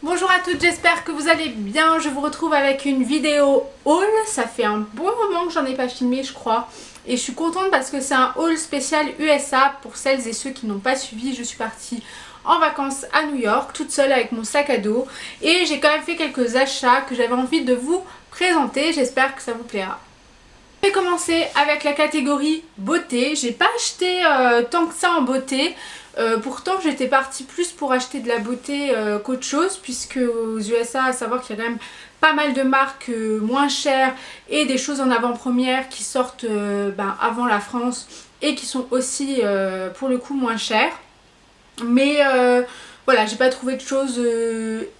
Bonjour à toutes, j'espère que vous allez bien. Je vous retrouve avec une vidéo haul. Ça fait un bon moment que j'en ai pas filmé, je crois. Et je suis contente parce que c'est un haul spécial USA. Pour celles et ceux qui n'ont pas suivi, je suis partie en vacances à New York, toute seule avec mon sac à dos. Et j'ai quand même fait quelques achats que j'avais envie de vous présenter. J'espère que ça vous plaira. Je vais commencer avec la catégorie beauté. J'ai pas acheté tant que ça en beauté. Pourtant j'étais partie plus pour acheter de la beauté qu'autre chose, puisque aux USA, à savoir qu'il y a quand même pas mal de marques moins chères et des choses en avant-première qui sortent avant la France et qui sont aussi pour le coup moins chères. Mais voilà, j'ai pas trouvé de choses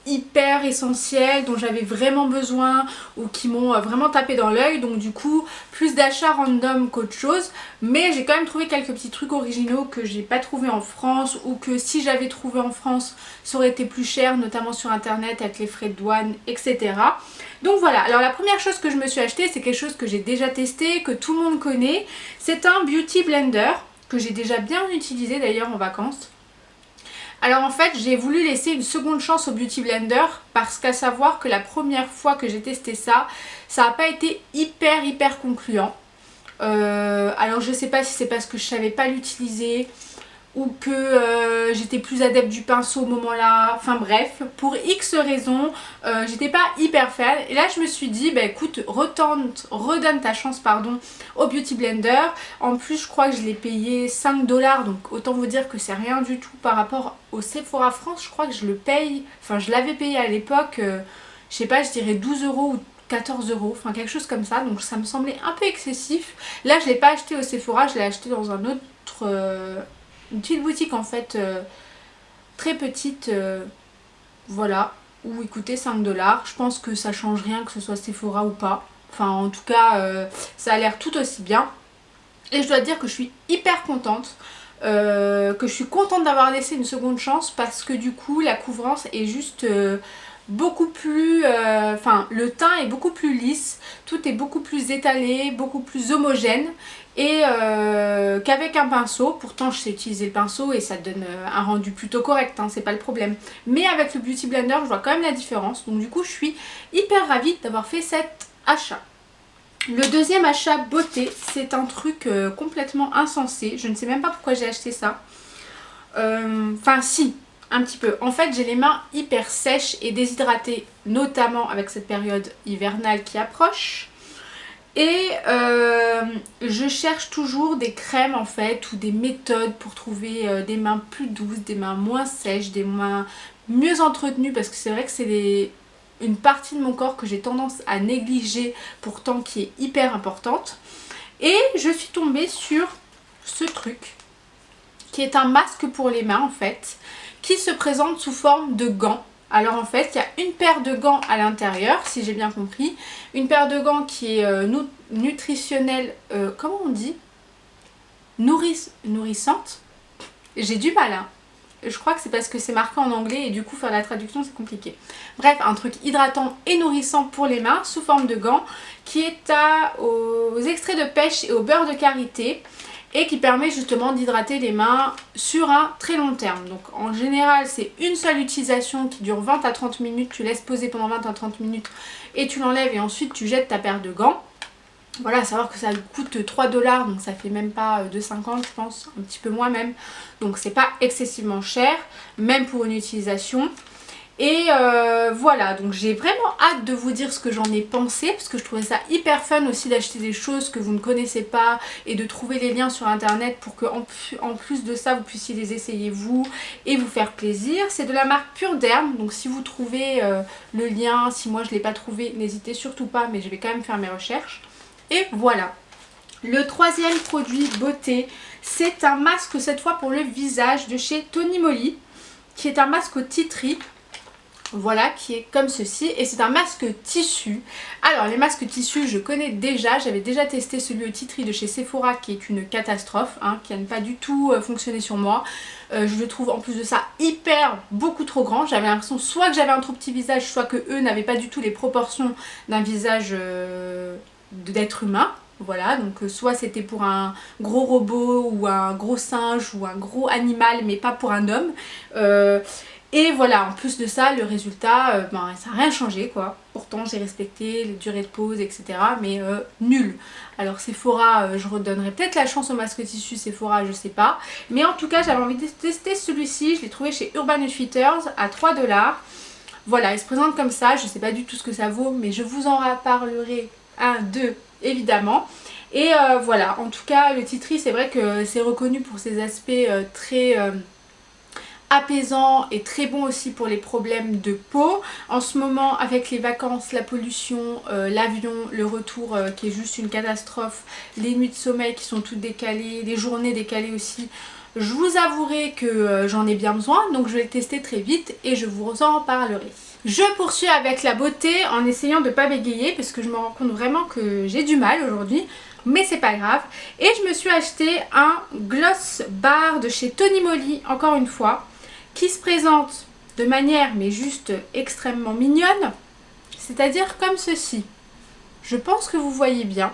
hyper essentielles dont j'avais vraiment besoin ou qui m'ont vraiment tapé dans l'œil. Donc du coup, plus d'achats random qu'autre chose. Mais j'ai quand même trouvé quelques petits trucs originaux que j'ai pas trouvé en France, ou que si j'avais trouvé en France, ça aurait été plus cher, notamment sur internet avec les frais de douane, etc. Donc voilà, alors la première chose que je me suis acheté, c'est quelque chose que j'ai déjà testé, que tout le monde connaît. C'est un Beauty Blender que j'ai déjà bien utilisé d'ailleurs en vacances. Alors en fait, j'ai voulu laisser une seconde chance au Beauty Blender parce qu'à savoir que la première fois que j'ai testé ça, ça n'a pas été hyper concluant. Alors je sais pas si c'est parce que je savais pas l'utiliser ou que j'étais plus adepte du pinceau au moment là, enfin bref, pour X raisons, j'étais pas hyper fan. Et là je me suis dit, bah écoute, redonne ta chance pardon au Beauty Blender. En plus je crois que je l'ai payé 5 $, donc autant vous dire que c'est rien du tout par rapport au Sephora France. Je crois que je le paye, enfin je l'avais payé à l'époque, je sais pas, je dirais 12 € ou 14 €, enfin quelque chose comme ça, donc ça me semblait un peu excessif. Là je l'ai pas acheté au Sephora, je l'ai acheté dans un autre... une petite boutique en fait, très petite, voilà, où il coûtait 5 $. Je pense que ça change rien que ce soit Sephora ou pas. Enfin en tout cas, ça a l'air tout aussi bien. Et je dois dire que je suis hyper contente. Que je suis contente d'avoir laissé une seconde chance parce que du coup la couvrance est juste beaucoup plus, enfin le teint est beaucoup plus lisse, tout est beaucoup plus étalé, beaucoup plus homogène et qu'avec un pinceau. Pourtant je sais utiliser le pinceau et ça donne un rendu plutôt correct, hein, c'est pas le problème, mais avec le Beauty Blender je vois quand même la différence. Donc du coup je suis hyper ravie d'avoir fait cet achat. Le deuxième achat beauté, c'est un truc complètement insensé. Je ne sais même pas pourquoi j'ai acheté ça. Enfin si, un petit peu. En fait j'ai les mains hyper sèches et déshydratées, notamment avec cette période hivernale qui approche. Et je cherche toujours des crèmes en fait, ou des méthodes pour trouver des mains plus douces, des mains moins sèches, des mains mieux entretenues. Parce que c'est vrai que c'est une partie de mon corps que j'ai tendance à négliger, pourtant qui est hyper importante. Et je suis tombée sur ce truc qui est un masque pour les mains en fait, qui se présente sous forme de gants. Alors en fait il y a une paire de gants à l'intérieur, si j'ai bien compris, une paire de gants qui est nutritionnelle, comment on dit, nourrissante. J'ai du mal hein. Je crois que c'est parce que c'est marqué en anglais et du coup faire la traduction c'est compliqué. Bref, un truc hydratant et nourrissant pour les mains sous forme de gants qui est aux extraits de pêche et au beurre de karité et qui permet justement d'hydrater les mains sur un très long terme. Donc en général c'est une seule utilisation qui dure 20 à 30 minutes, tu laisses poser pendant 20 à 30 minutes et tu l'enlèves et ensuite tu jettes ta paire de gants. Voilà, à savoir que ça coûte 3 $, donc ça fait même pas 2,50 je pense, un petit peu moins même. Donc c'est pas excessivement cher, même pour une utilisation. Et voilà, donc j'ai vraiment hâte de vous dire ce que j'en ai pensé, parce que je trouvais ça hyper fun aussi d'acheter des choses que vous ne connaissez pas et de trouver les liens sur internet pour que en plus de ça vous puissiez les essayer vous et vous faire plaisir. C'est de la marque Pure Derm, donc si vous trouvez le lien, si moi je ne l'ai pas trouvé, n'hésitez surtout pas, mais je vais quand même faire mes recherches. Et voilà. Le troisième produit beauté, c'est un masque cette fois pour le visage de chez Tony Moly, qui est un masque au tea tree. Voilà, qui est comme ceci, et c'est un masque tissu. Alors les masques tissus je connais déjà, j'avais déjà testé celui au tea tree de chez Sephora qui est une catastrophe, hein, qui n'a pas du tout fonctionné sur moi. Je le trouve en plus de ça beaucoup trop grand. J'avais l'impression soit que j'avais un trop petit visage, soit que eux n'avaient pas du tout les proportions d'un visage d'être humain. Voilà, donc soit c'était pour un gros robot ou un gros singe ou un gros animal, mais pas pour un homme. Et voilà, en plus de ça, le résultat, ben, ça n'a rien changé quoi. Pourtant j'ai respecté les durées de pause, etc. Mais nul. Alors Sephora, je redonnerai peut-être la chance au masque tissu Sephora, je sais pas. Mais en tout cas, j'avais envie de tester celui-ci. Je l'ai trouvé chez Urban Outfitters à 3 $. Voilà, il se présente comme ça. Je sais pas du tout ce que ça vaut, mais je vous en reparlerai un, deux, évidemment. Et voilà, en tout cas, le Tea, c'est vrai que c'est reconnu pour ses aspects très apaisant et très bon aussi pour les problèmes de peau. En ce moment, avec les vacances, la pollution, l'avion, le retour qui est juste une catastrophe, les nuits de sommeil qui sont toutes décalées, les journées décalées aussi, je vous avouerai que j'en ai bien besoin, donc je vais le tester très vite et je vous en parlerai. Je poursuis avec la beauté en essayant de ne pas bégayer parce que je me rends compte vraiment que j'ai du mal aujourd'hui. Mais c'est pas grave. Et je me suis acheté un gloss bar de chez Tony Moly, encore une fois, qui se présente de manière mais juste extrêmement mignonne, c'est-à-dire comme ceci. Je pense que vous voyez bien.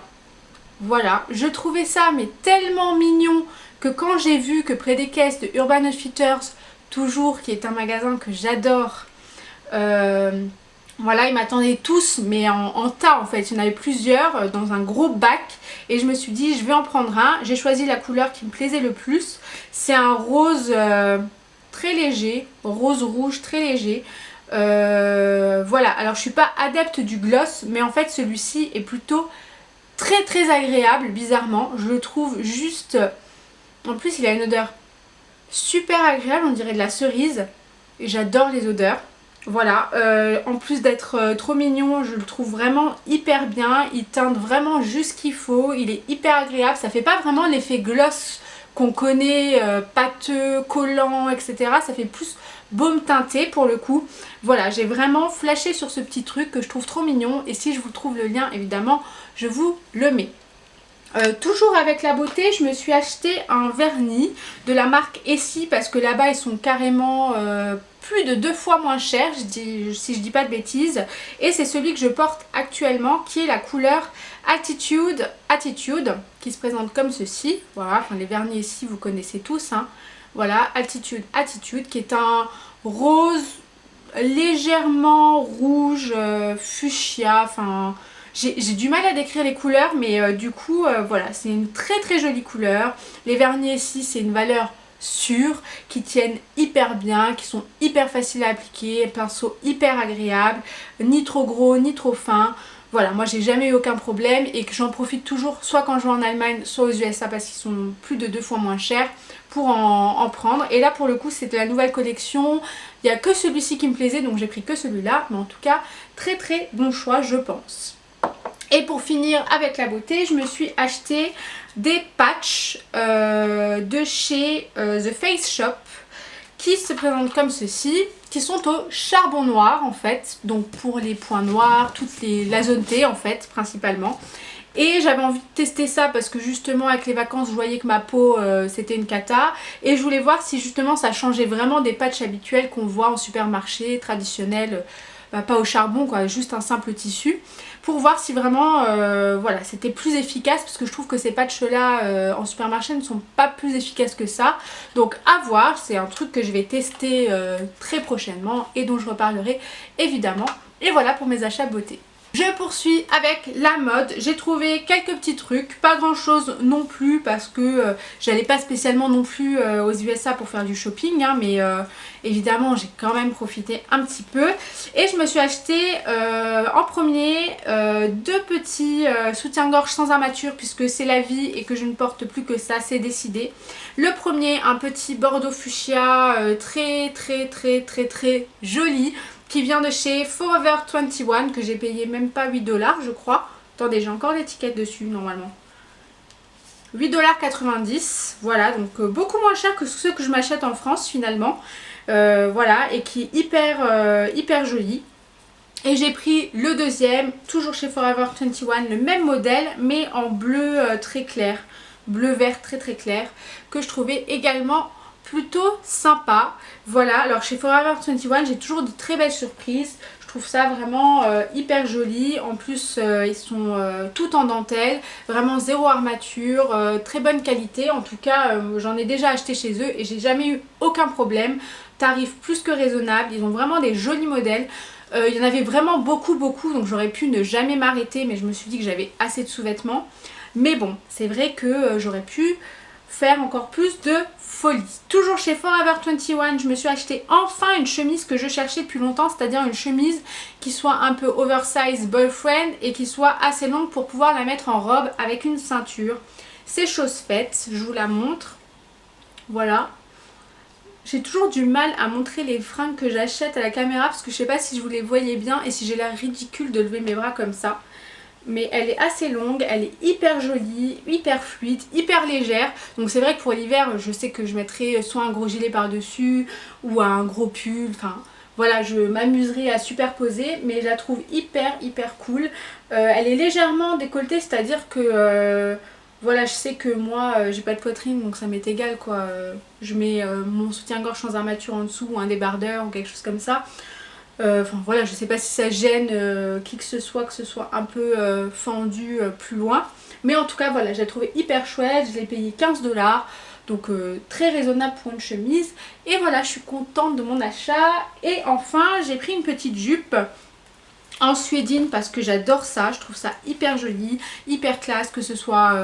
Voilà, je trouvais ça mais tellement mignon que quand j'ai vu que près des caisses de Urban Outfitters, toujours, qui est un magasin que j'adore, voilà, ils m'attendaient tous, mais en tas en fait, il y en avait plusieurs dans un gros bac et je me suis dit je vais en prendre un. J'ai choisi la couleur qui me plaisait le plus, c'est un rose très léger, rose rouge très léger. Voilà, alors je suis pas adepte du gloss, mais en fait celui-ci est plutôt très agréable, bizarrement. Je le trouve juste, en plus il a une odeur super agréable, on dirait de la cerise et j'adore les odeurs. Voilà, en plus d'être trop mignon, je le trouve vraiment hyper bien, il teinte vraiment juste ce qu'il faut, il est hyper agréable, ça fait pas vraiment l'effet gloss qu'on connaît, pâteux, collant, etc. Ça fait plus baume teinté pour le coup. Voilà, j'ai vraiment flashé sur ce petit truc que je trouve trop mignon et si je vous trouve le lien, évidemment, je vous le mets. Toujours avec la beauté, je me suis acheté un vernis de la marque Essie parce que là-bas ils sont carrément plus de 2 fois moins chers, si je dis pas de bêtises. Et c'est celui que je porte actuellement qui est la couleur Attitude, qui se présente comme ceci. Voilà, enfin les vernis Essie vous connaissez tous, hein. Voilà, Attitude, qui est un rose légèrement rouge, fuchsia, enfin... J'ai du mal à décrire les couleurs mais du coup voilà, c'est une très jolie couleur. Les vernis ici c'est une valeur sûre, qui tiennent hyper bien, qui sont hyper faciles à appliquer, pinceau hyper agréable, ni trop gros ni trop fin. Voilà, moi j'ai jamais eu aucun problème et que j'en profite toujours soit quand je vais en Allemagne soit aux USA parce qu'ils sont plus de 2 fois moins chers pour en prendre. Et là pour le coup c'était la nouvelle collection, il n'y a que celui-ci qui me plaisait donc j'ai pris que celui-là, mais en tout cas très bon choix je pense. Et pour finir avec la beauté, je me suis acheté des patchs de chez The Face Shop qui se présentent comme ceci, qui sont au charbon noir en fait, donc pour les points noirs, la zone T en fait principalement. Et j'avais envie de tester ça parce que justement avec les vacances je voyais que ma peau c'était une cata et je voulais voir si justement ça changeait vraiment des patchs habituels qu'on voit en supermarché traditionnel, pas au charbon quoi, juste un simple tissu, pour voir si vraiment voilà, c'était plus efficace parce que je trouve que ces patchs là en supermarché ne sont pas plus efficaces que ça. Donc à voir, c'est un truc que je vais tester très prochainement et dont je reparlerai évidemment. Et voilà pour mes achats beauté. Je poursuis avec la mode, j'ai trouvé quelques petits trucs, pas grand chose non plus parce que j'allais pas spécialement non plus aux USA pour faire du shopping hein, mais évidemment j'ai quand même profité un petit peu et je me suis acheté en premier 2 petits soutiens-gorge sans armature puisque c'est la vie et que je ne porte plus que ça, c'est décidé. Le premier, un petit bordeaux fuchsia très joli, qui vient de chez Forever 21 que j'ai payé même pas 8 $, je crois. Attendez, j'ai encore l'étiquette dessus normalement. 8,90 $, voilà, donc beaucoup moins cher que ceux que je m'achète en France finalement. Voilà, et qui est hyper joli. Et j'ai pris le deuxième, toujours chez Forever 21, le même modèle mais en bleu très clair, bleu vert très clair, que je trouvais également plutôt sympa. Voilà, alors chez Forever 21 j'ai toujours de très belles surprises. Je trouve ça vraiment hyper joli. En plus ils sont tout en dentelle, vraiment zéro armature, très bonne qualité. En tout cas j'en ai déjà acheté chez eux et j'ai jamais eu aucun problème. Tarif plus que raisonnable, ils ont vraiment des jolis modèles. Il y en avait vraiment beaucoup donc j'aurais pu ne jamais m'arrêter, mais je me suis dit que j'avais assez de sous-vêtements. Mais bon, c'est vrai que j'aurais pu faire encore plus de folie. Toujours chez Forever 21, je me suis acheté enfin une chemise que je cherchais depuis longtemps, c'est-à-dire une chemise qui soit un peu oversize boyfriend et qui soit assez longue pour pouvoir la mettre en robe avec une ceinture. C'est chose faite, je vous la montre. Voilà. J'ai toujours du mal à montrer les fringues que j'achète à la caméra parce que je sais pas si je vous les voyez bien et si j'ai l'air ridicule de lever mes bras comme ça. Mais elle est assez longue, elle est hyper jolie, hyper fluide, hyper légère. Donc c'est vrai que pour l'hiver, je sais que je mettrai soit un gros gilet par-dessus ou un gros pull. Enfin voilà, je m'amuserai à superposer, mais je la trouve hyper cool. Elle est légèrement décolletée, c'est-à-dire que voilà, je sais que moi j'ai pas de poitrine donc ça m'est égal quoi. Je mets mon soutien-gorge sans armature en dessous ou un débardeur ou quelque chose comme ça. Enfin voilà, je sais pas si ça gêne qui que ce soit un peu fendu plus loin. Mais en tout cas voilà, je l'ai trouvé hyper chouette, je l'ai payé 15 $. Donc très raisonnable pour une chemise. Et voilà, je suis contente de mon achat. Et enfin, j'ai pris une petite jupe en suédine parce que j'adore ça, je trouve ça hyper joli, hyper classe, que ce soit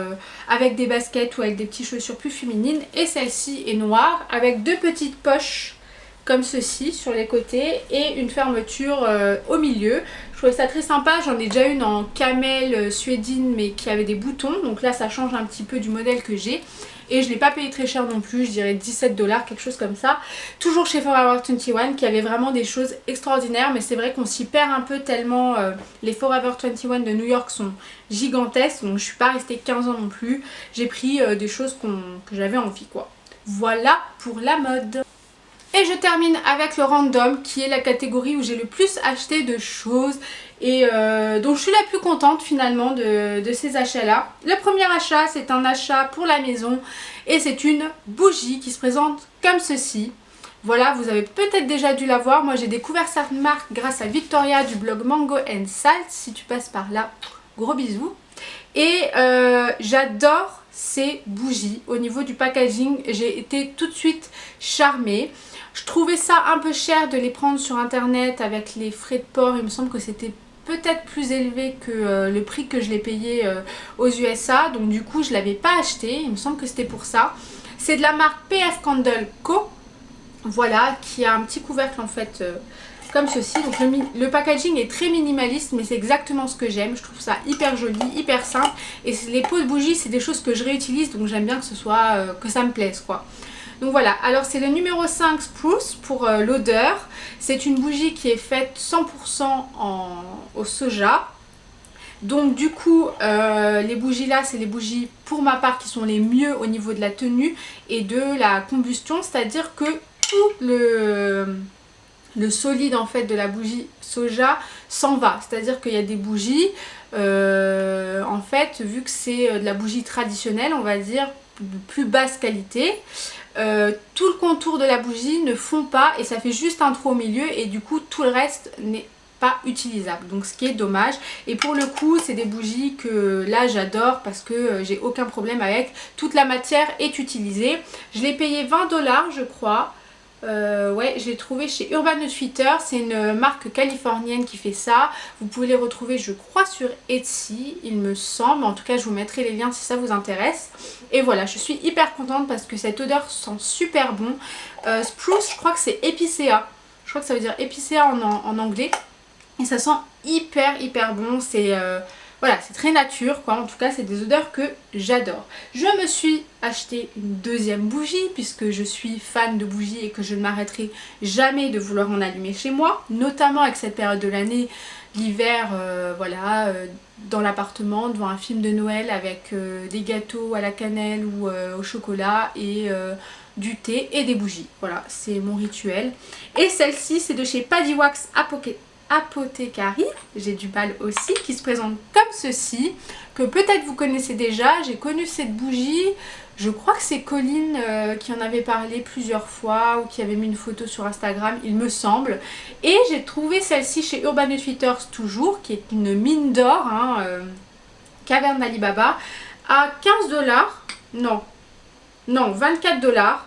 avec des baskets ou avec des petites chaussures plus féminines. Et celle-ci est noire avec deux petites poches comme ceci sur les côtés et une fermeture au milieu. Je trouvais ça très sympa, j'en ai déjà une en camel suédine mais qui avait des boutons, donc là ça change un petit peu du modèle que j'ai. Et je ne l'ai pas payé très cher non plus, je dirais 17 $, quelque chose comme ça. Toujours chez Forever 21 qui avait vraiment des choses extraordinaires. Mais c'est vrai qu'on s'y perd un peu tellement les Forever 21 de New York sont gigantesques. Donc je ne suis pas restée 15 ans non plus. J'ai pris des choses que j'avais envie quoi. Voilà pour la mode. Et je termine avec le random qui est la catégorie où j'ai le plus acheté de choses et donc je suis la plus contente finalement de ces achats là. Le premier achat c'est un achat pour la maison et c'est une bougie qui se présente comme ceci. Voilà, vous avez peut-être déjà dû la voir, moi j'ai découvert cette marque grâce à Victoria du blog Mango & Salt. Si tu passes par là, gros bisous. Et j'adore ces bougies. Au niveau du packaging, j'ai été tout de suite charmée. Je trouvais ça un peu cher de les prendre sur internet avec les frais de port. Il me semble que c'était peut-être plus élevé que le prix que je l'ai payé aux USA. Donc du coup je ne l'avais pas acheté. Il me semble que c'était pour ça. C'est de la marque PF Candle Co. Voilà, qui a un petit couvercle en fait comme ceci. Donc le packaging est très minimaliste mais c'est exactement ce que j'aime. Je trouve ça hyper joli, hyper simple. Et les pots de bougies c'est des choses que je réutilise donc j'aime bien que ce soit que ça me plaise quoi. Donc voilà, alors c'est le numéro 5 Spruce pour l'odeur. C'est une bougie qui est faite 100% au soja. Donc du coup, les bougies là, c'est les bougies pour ma part qui sont les mieux au niveau de la tenue et de la combustion. C'est-à-dire que tout le solide en fait de la bougie soja s'en va. C'est-à-dire qu'il y a des bougies, en fait, vu que c'est de la bougie traditionnelle, on va dire, de plus basse qualité, tout le contour de la bougie ne fond pas et ça fait juste un trou au milieu et du coup tout le reste n'est pas utilisable, donc ce qui est dommage. Et pour le coup c'est des bougies que là j'adore parce que j'ai aucun problème avec, toute la matière est utilisée. Je l'ai payé 20 $ je crois. Ouais, je l'ai trouvé chez Urban Outfitters, c'est une marque californienne qui fait ça. Vous pouvez les retrouver je crois sur Etsy il me semble, en tout cas je vous mettrai les liens si ça vous intéresse. Et voilà, je suis hyper contente parce que cette odeur sent super bon. Spruce, je crois que c'est épicéa, je crois que ça veut dire épicéa en anglais. Et ça sent hyper bon, c'est voilà, c'est très nature quoi, en tout cas c'est des odeurs que j'adore. Je me suis acheté une deuxième bougie puisque je suis fan de bougies et que je ne m'arrêterai jamais de vouloir en allumer chez moi, notamment avec cette période de l'année, l'hiver, voilà, dans l'appartement, devant un film de Noël avec des gâteaux à la cannelle ou au chocolat et du thé et des bougies. Voilà, c'est mon rituel. Et celle-ci c'est de chez Paddy Wax Apothecary, j'ai du mal aussi, qui se présente comme ceci, que peut-être vous connaissez déjà. J'ai connu cette bougie, je crois que c'est Colline qui en avait parlé plusieurs fois ou qui avait mis une photo sur Instagram, il me semble. Et j'ai trouvé celle-ci chez Urban Outfitters toujours, qui est une mine d'or, hein, Caverne d'Alibaba, à 15 $. Non, 24 $.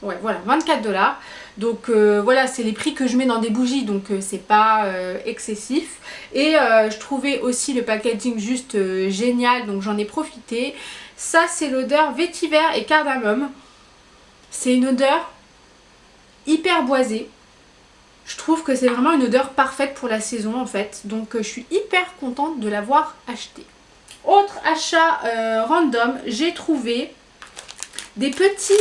Ouais, voilà, 24 $. Donc voilà, c'est les prix que je mets dans des bougies, donc c'est pas excessif. Et je trouvais aussi le packaging juste génial, donc j'en ai profité. Ça, c'est l'odeur vétiver et cardamome. C'est une odeur hyper boisée. Je trouve que c'est vraiment une odeur parfaite pour la saison en fait. Donc je suis hyper contente de l'avoir acheté. Autre achat random, j'ai trouvé des petits...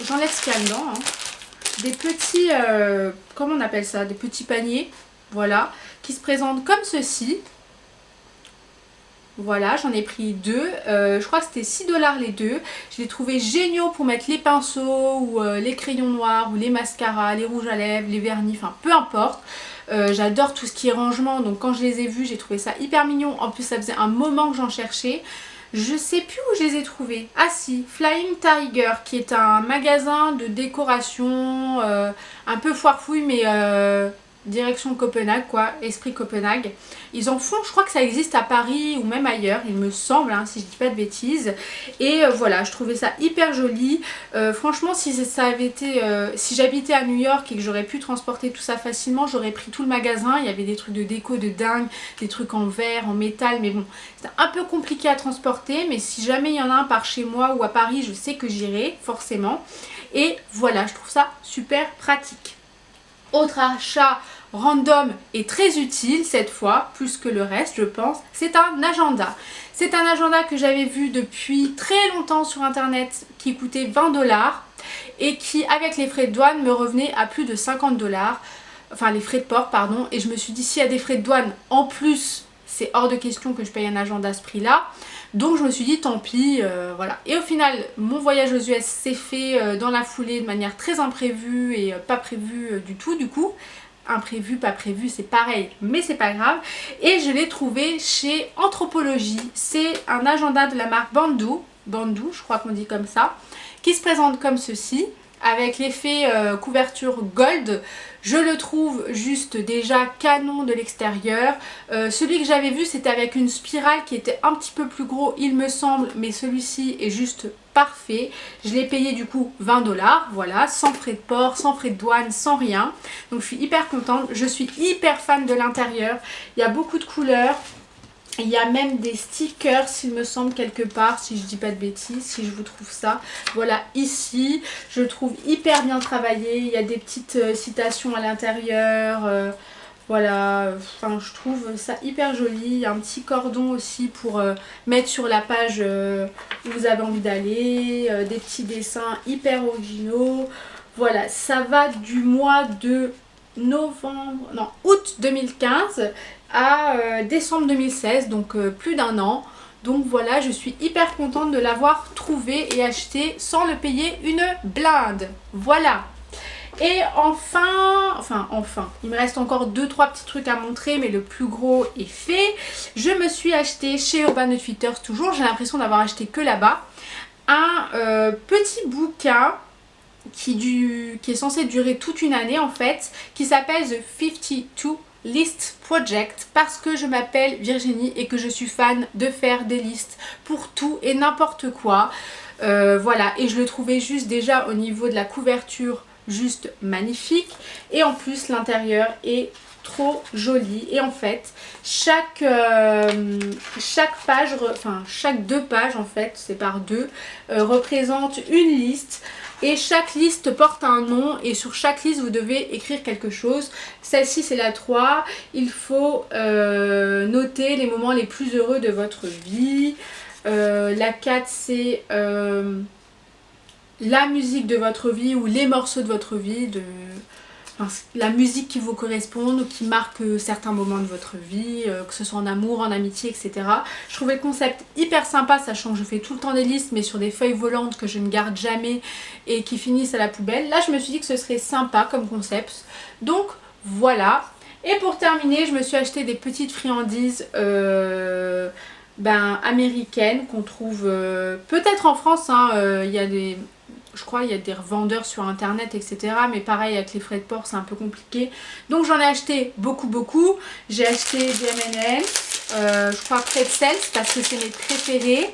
j'enlève ce qu'il y a dedans. Hein. Des petits... comment on appelle ça? Des petits paniers. Voilà. Qui se présentent comme ceci. Voilà, j'en ai pris deux. Je crois que c'était 6 $ les deux. Je les trouvais géniaux pour mettre les pinceaux ou les crayons noirs ou les mascaras, les rouges à lèvres, les vernis, enfin peu importe. J'adore tout ce qui est rangement, donc quand je les ai vus, j'ai trouvé ça hyper mignon. En plus, ça faisait un moment que j'en cherchais. Je sais plus où je les ai trouvés. Ah si, Flying Tiger, qui est un magasin de décoration un peu foire-fouille, mais direction Copenhague quoi, esprit Copenhague. Ils en font, je crois que ça existe à Paris ou même ailleurs, il me semble, hein, si je dis pas de bêtises. Et voilà, je trouvais ça hyper joli. Franchement, si ça avait été, si j'habitais à New York et que j'aurais pu transporter tout ça facilement, j'aurais pris tout le magasin. Il y avait des trucs de déco de dingue, des trucs en verre, en métal, mais bon, c'est un peu compliqué à transporter. Mais si jamais il y en a un par chez moi ou à Paris, je sais que j'irai forcément. Et voilà, je trouve ça super pratique. Autre achat random et très utile cette fois, plus que le reste je pense, c'est un agenda. C'est un agenda que j'avais vu depuis très longtemps sur internet qui coûtait 20 $ et qui avec les frais de douane me revenait à plus de 50 $. Enfin les frais de port pardon, et je me suis dit s'il y a des frais de douane en plus, c'est hors de question que je paye un agenda à ce prix là. Donc je me suis dit tant pis, voilà. Et au final, mon voyage aux US s'est fait dans la foulée de manière très imprévue et pas prévue du tout du coup. Imprévu, pas prévu, c'est pareil, mais c'est pas grave. Et je l'ai trouvé chez Anthropologie. C'est un agenda de la marque Bandou, je crois qu'on dit comme ça, qui se présente comme ceci, avec l'effet couverture gold. Je le trouve juste déjà canon de l'extérieur. Celui que j'avais vu c'était avec une spirale qui était un petit peu plus gros il me semble, mais celui-ci est juste parfait. Je l'ai payé du coup 20 $, voilà, sans frais de port, sans frais de douane, sans rien. Donc je suis hyper contente, je suis hyper fan de l'intérieur. Il y a beaucoup de couleurs. Il y a même des stickers, il me semble, quelque part, si je dis pas de bêtises, si je vous trouve ça. Voilà, ici, je le trouve hyper bien travaillé. Il y a des petites citations à l'intérieur. Voilà, enfin, je trouve ça hyper joli. Il y a un petit cordon aussi pour mettre sur la page où vous avez envie d'aller. Des petits dessins hyper originaux. Voilà, ça va du mois de août 2015 à décembre 2016, donc plus d'1 an. Donc voilà, je suis hyper contente de l'avoir trouvé et acheté sans le payer une blinde. Voilà. Et enfin, il me reste encore 2-3 petits trucs à montrer, mais le plus gros est fait. Je me suis acheté chez Urban Outfitters toujours, j'ai l'impression d'avoir acheté que là-bas, un petit bouquin qui est censé durer toute une année en fait, qui s'appelle The 52 List Project, parce que je m'appelle Virginie et que je suis fan de faire des listes pour tout et n'importe quoi. Voilà, et je le trouvais juste déjà au niveau de la couverture juste magnifique, et en plus l'intérieur est trop joli. Et en fait chaque page, enfin chaque 2 pages en fait, c'est par 2, représente une liste. Et chaque liste porte un nom et sur chaque liste vous devez écrire quelque chose. Celle-ci c'est la 3. Il faut noter les moments les plus heureux de votre vie. La 4 c'est la musique de votre vie ou les morceaux de votre vie. Enfin, la musique qui vous correspond ou qui marque certains moments de votre vie, que ce soit en amour, en amitié, etc. Je trouvais le concept hyper sympa, sachant que je fais tout le temps des listes mais sur des feuilles volantes que je ne garde jamais et qui finissent à la poubelle. Là je me suis dit que ce serait sympa comme concept, donc voilà. Et pour terminer, je me suis acheté des petites friandises américaines qu'on trouve peut-être en France. Hein, y a des, je crois qu'il y a des revendeurs sur internet, etc. Mais pareil, avec les frais de port, c'est un peu compliqué. Donc j'en ai acheté beaucoup. J'ai acheté des M&M's, je crois Pretzels parce que c'est mes préférés.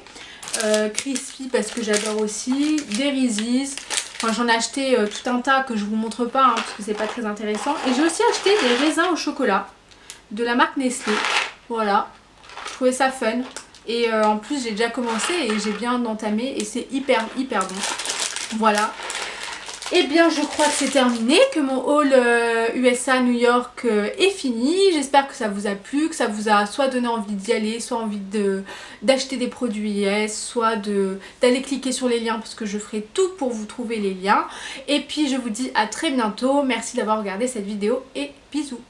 Crispy parce que j'adore aussi. Des Reese's. Enfin, j'en ai acheté tout un tas que je vous montre pas hein, parce que c'est pas très intéressant. Et j'ai aussi acheté des raisins au chocolat de la marque Nestlé. Voilà, je trouvais ça fun. Et en plus j'ai déjà commencé et j'ai bien entamé et c'est hyper bon. Voilà. Et bien je crois que c'est terminé, que mon haul USA New York est fini. J'espère que ça vous a plu, que ça vous a soit donné envie d'y aller, soit envie d'acheter des produits US, soit d'aller cliquer sur les liens parce que je ferai tout pour vous trouver les liens. Et puis je vous dis à très bientôt, merci d'avoir regardé cette vidéo et bisous.